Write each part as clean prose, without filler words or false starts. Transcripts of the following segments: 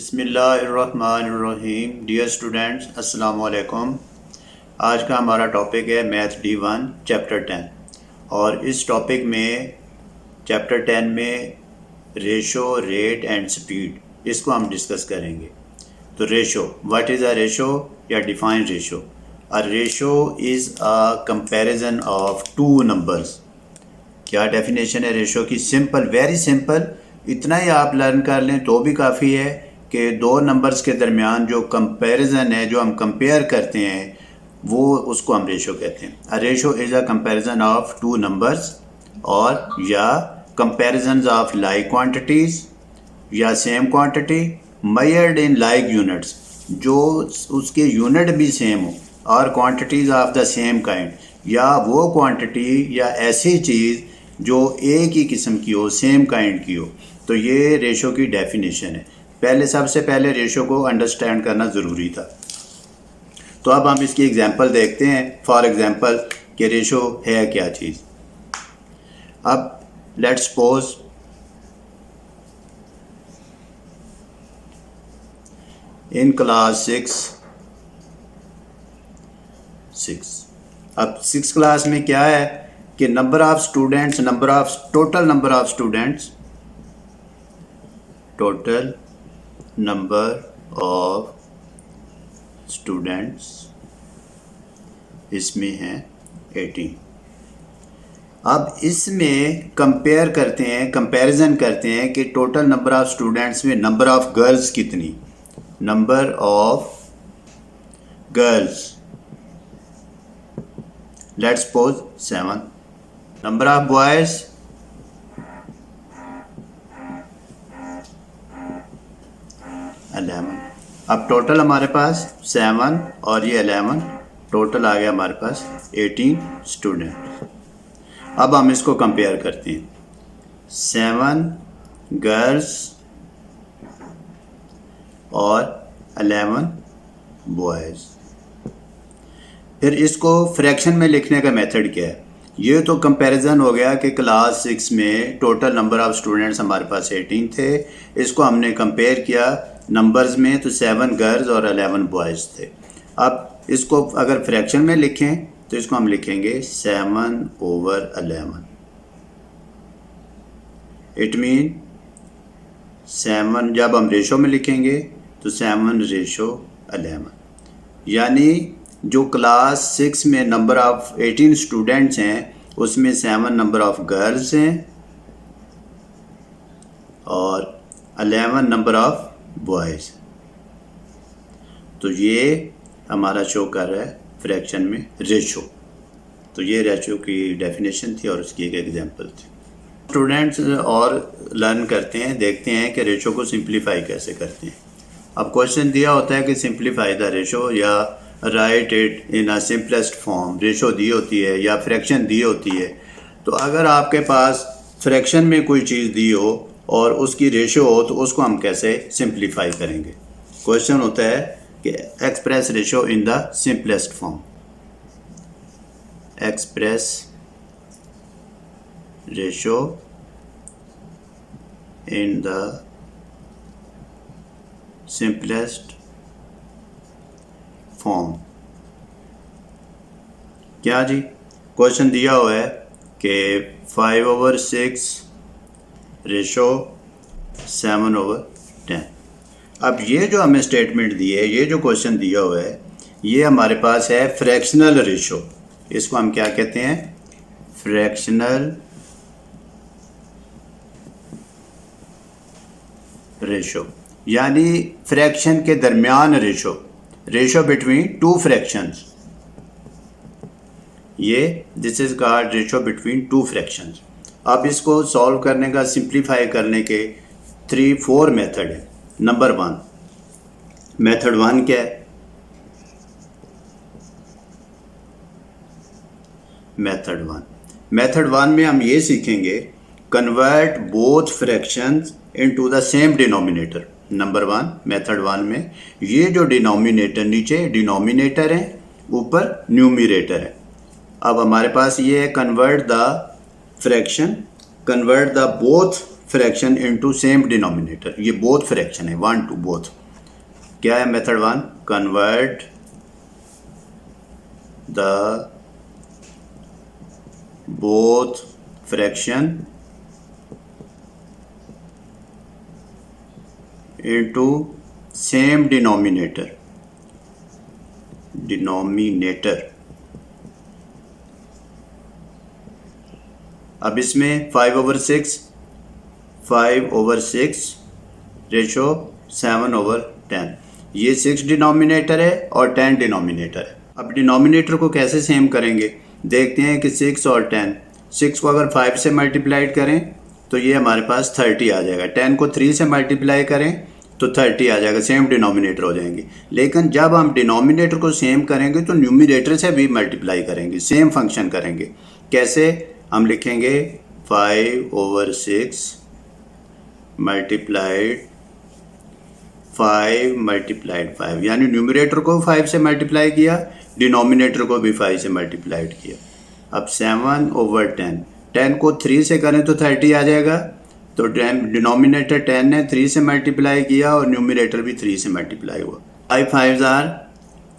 बिस्मिल्लाहिर्रहमानिर्रहीम। Dear students, अस्सलाम वालेकुम। आज का हमारा टॉपिक है मैथ D1 चैप्टर 10 और इस टॉपिक में चैप्टर 10 में रेशो, रेट एंड स्पीड इसको हम डिस्कस करेंगे। तो ratio, what is a ratio या define ratio. A ratio is a comparison of two numbers. क्या डेफिनेशन है रेशो की? Simple, very simple. इतना ही आप लर्न कर लें तो भी काफ़ी है कि दो नंबर्स के दरमियान जो कंपैरिजन है, जो हम कंपेयर करते हैं, वो उसको हम रेशो कहते हैं। अ ratio is a comparison of two numbers और या कंपैरिजन ऑफ लाइक क्वांटिटीज़ या same quantity measured in like units, जो उसके यूनिट भी सेम हो, और quantities of the same kind, या वो क्वांटिटी या ऐसी चीज़ जो एक ही किस्म की हो, सेम काइंड की हो। तो ये रेशो की डेफिनेशन है। सबसे पहले रेशो को अंडरस्टैंड करना ज़रूरी था। तो अब हम इसकी एग्जांपल देखते हैं। फॉर एग्जांपल कि रेशो है क्या चीज़। अब लेट्स सपोज इन क्लास 6। अब 6 क्लास में क्या है कि number of students, total number of students इसमें है 18। अब इसमें कंपैरिजन करते हैं कि टोटल नंबर ऑफ स्टूडेंट्स में नंबर ऑफ गर्ल्स कितनी। Number of girls, let's suppose 7। Number of boys 11। अब टोटल हमारे पास 7 और ये 11, टोटल आ गया हमारे पास 18 स्टूडेंट। अब हम इसको कंपेयर करते हैं। 7 गर्ल्स और 11 बॉयज़। फिर इसको फ्रैक्शन में लिखने का मेथड क्या है? ये तो कंपैरिजन हो गया कि क्लास 6 में टोटल नंबर ऑफ स्टूडेंट्स हमारे पास 18 थे। इसको हमने कंपेयर किया नंबर्स में, तो 7 गर्ल्स और 11 बॉयज़ थे। अब इसको अगर फ्रैक्शन में लिखें तो इसको हम लिखेंगे 7/11। इट मीन 7, जब हम रेशो में लिखेंगे तो 7/11। यानी जो क्लास 6 में नंबर ऑफ 18 स्टूडेंट्स हैं उसमें 7 नंबर ऑफ गर्ल्स हैं और 11 नंबर ऑफ बॉयज़। तो ये हमारा शो कर रहा है फ्रैक्शन में रेशो। तो ये रेशो की डेफिनेशन थी और उसकी एक एग्जांपल थी। स्टूडेंट्स और लर्न करते हैं, देखते हैं कि रेशो को सिंप्लीफाई कैसे करते हैं। अब क्वेश्चन दिया होता है कि सिंप्लीफाई द रेशो या write it in a simplest form. Ratio दी होती है या फ्रैक्शन दी होती है। तो अगर आपके पास फ्रैक्शन में कोई चीज़ दी हो और उसकी रेशो हो तो उसको हम कैसे सिंप्लीफाई करेंगे। क्वेश्चन होता है कि express ratio in the simplest form. Express ratio in the simplest form. क्या जी? क्वेश्चन दिया हुआ है कि 5/6 रेशो 7/10। अब ये जो हमें स्टेटमेंट दी है, ये जो क्वेश्चन दिया हुआ है, ये हमारे पास है फ्रैक्शनल रेशो। इसको हम क्या कहते हैं? फ्रैक्शनल रेशो, यानी फ्रैक्शन के दरमियान ratio, ratio between two fractions. ये this is called ratio between two fractions. अब इसको सॉल्व करने का, सिंप्लीफाई करने के 3-4 मेथड है। नंबर 1, मेथड 1 क्या है? मेथड 1 में हम ये सीखेंगे convert both fractions into the same denominator. Number 1, method 1 में ये जो डिनोमिनेटर, नीचे डिनोमिनेटर है, ऊपर न्यूमरेटर है। अब हमारे पास ये है convert the fraction, convert the both fraction into same denominator, ये बोथ फ्रैक्शन है, 1 to बोथ। क्या है method 1? Convert the both fraction into same denominator. अब इसमें 5/6 रेशो 7/10, ये 6 डिनोमिनेटर है और 10 डिनोमिनेटर है। अब डिनोमिनेटर को कैसे सेम करेंगे देखते हैं कि 6 और 10, 6 को अगर 5 से मल्टीप्लाई करें तो ये हमारे पास 30 आ जाएगा, 10 को 3 से मल्टीप्लाई करें तो 30 आ जाएगा, सेम डिनोमिनेटर हो जाएंगे। लेकिन जब हम डिनोमिनेटर को सेम करेंगे तो न्यूमिनेटर से भी मल्टीप्लाई करेंगे, सेम फंक्शन करेंगे। कैसे? हम लिखेंगे 5/6 मल्टीप्लाइड 5 मल्टीप्लाइड 5, यानी न्यूमिनेटर को 5 से मल्टीप्लाई किया, डिनोमिनेटर को भी 5 से मल्टीप्लाइड किया। अब 7/10, 10 को 3 से करें तो 30 आ जाएगा, तो डिनोमिनेटर 10 ने 3 से मल्टीप्लाई किया और न्यूमिनेटर भी 3 से मल्टीप्लाई हुआ। 5 5s are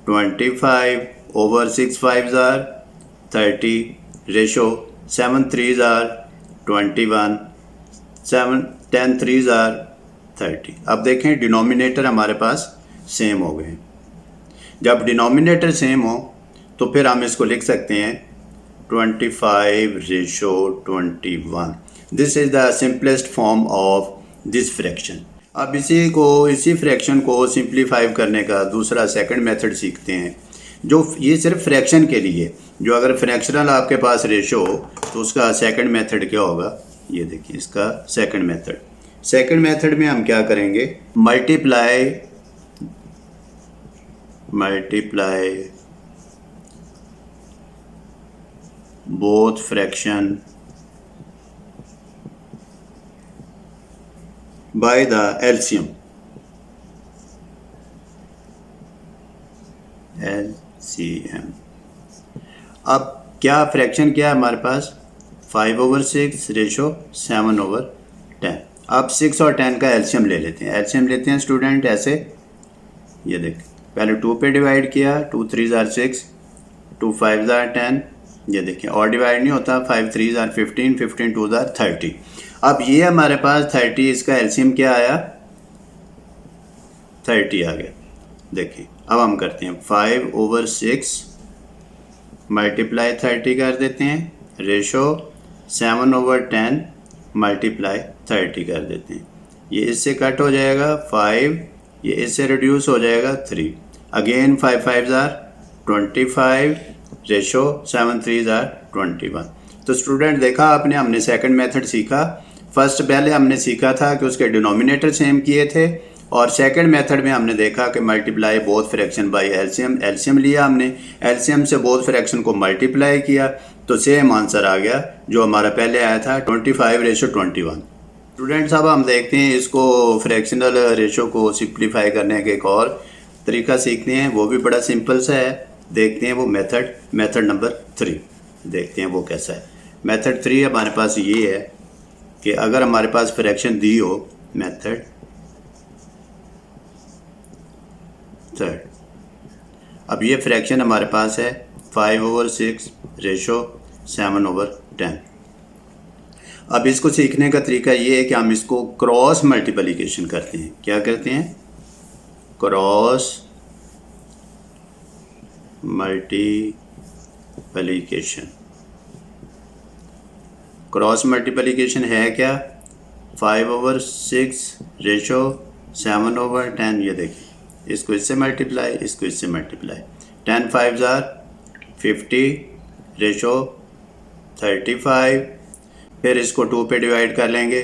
25 over 6 5s are 30 ratio 7 3s are 21, 7 10 3s are 30। अब देखें डिनोमिनेटर हमारे पास सेम हो गए। जब डिनोमिनेटर सेम हो तो फिर हम इसको लिख सकते हैं 25/21। This is the simplest form of this fraction. अब इसी फ्रैक्शन को सिंप्लीफाई करने का दूसरा सेकंड मेथड सीखते हैं, जो ये सिर्फ फ्रैक्शन के लिए, जो अगर फ्रैक्शनल आपके पास रेशो हो तो उसका सेकंड मेथड क्या होगा, ये देखिए इसका सेकंड मेथड में हम क्या करेंगे, multiply both fraction by the LCM. अब क्या फ्रैक्शन क्या है हमारे पास, 5/6 रेशो 7/10। अब 6 और 10 का एलसीएम ले लेते हैं स्टूडेंट ऐसे, ये देखें पहले 2 पे डिवाइड किया, 2 3s are 6, 2 5s are 10, ये देखें और डिवाइड नहीं होता, 5 3s are 15, 15 2s are 30। अब ये हमारे पास 30, इसका एलसीएम क्या आया, 30 आ गया। देखिए अब हम करते हैं 5/6 मल्टीप्लाई 30 कर देते हैं, रेशो 7/10 मल्टीप्लाई 30 कर देते हैं। ये इससे कट हो जाएगा 5, ये इससे रिड्यूस हो जाएगा 3, again 5 5s are 25 ratio 7 3s are 21। तो स्टूडेंट देखा आपने, हमने सेकंड मेथड सीखा। फर्स्ट पहले हमने सीखा था कि उसके डिनोमिनेटर सेम किए थे, और सेकंड मेथड में हमने देखा कि multiply both fraction by LCM लिया हमने, एलसीएम से बोथ फ्रैक्शन को मल्टीप्लाई किया तो सेम आंसर आ गया जो हमारा पहले आया था 25/21। स्टूडेंट्स अब हम देखते हैं इसको फ्रैक्शनल रेशो को सिंप्लीफाई करने के एक और तरीका सीखते हैं, वो भी बड़ा सिंपल सा है। देखते हैं वो मेथड नंबर 3, देखते हैं वो कैसा है। मेथड 3 हमारे पास ये है कि अगर हमारे पास फ्रैक्शन दी हो, मेथड 3, अब ये फ्रैक्शन हमारे पास है 5/6 रेशो 7/10। अब इसको सीखने का तरीका ये है कि हम इसको क्रॉस मल्टीप्लिकेशन करते हैं। क्या करते हैं, क्रॉस मल्टीप्लिकेशन। क्रॉस मल्टीप्लिकेशन है क्या, 5/6 रेशो 7/10, ये देखिए इसको इससे मल्टीप्लाई, इसको इससे मल्टीप्लाई, 10 5s are 50 रेशो 35, फिर इसको 2 पे डिवाइड कर लेंगे,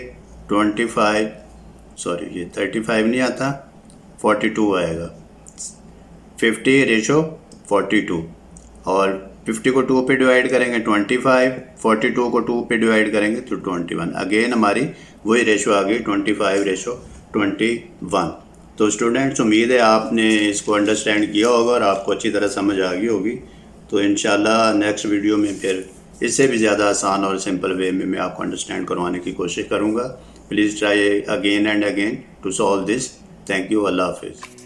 25 सॉरी ये 35 नहीं आता, 42 आएगा, 50 रेशो 42, और 50 को 2 पे डिवाइड करेंगे 25, 42 को 2 पे डिवाइड करेंगे तो 21। अगेन हमारी वही रेशो आ गई 25/21। तो स्टूडेंट्स उम्मीद है आपने इसको अंडरस्टैंड किया होगा और आपको अच्छी तरह समझ आ गई होगी। तो इंशाल्लाह नेक्स्ट वीडियो में फिर इससे भी ज़्यादा आसान और सिंपल वे में मैं आपको अंडरस्टैंड करवाने की कोशिश करूँगा। Please try again and again to solve this. Thank you. अल्लाह हाफिज़।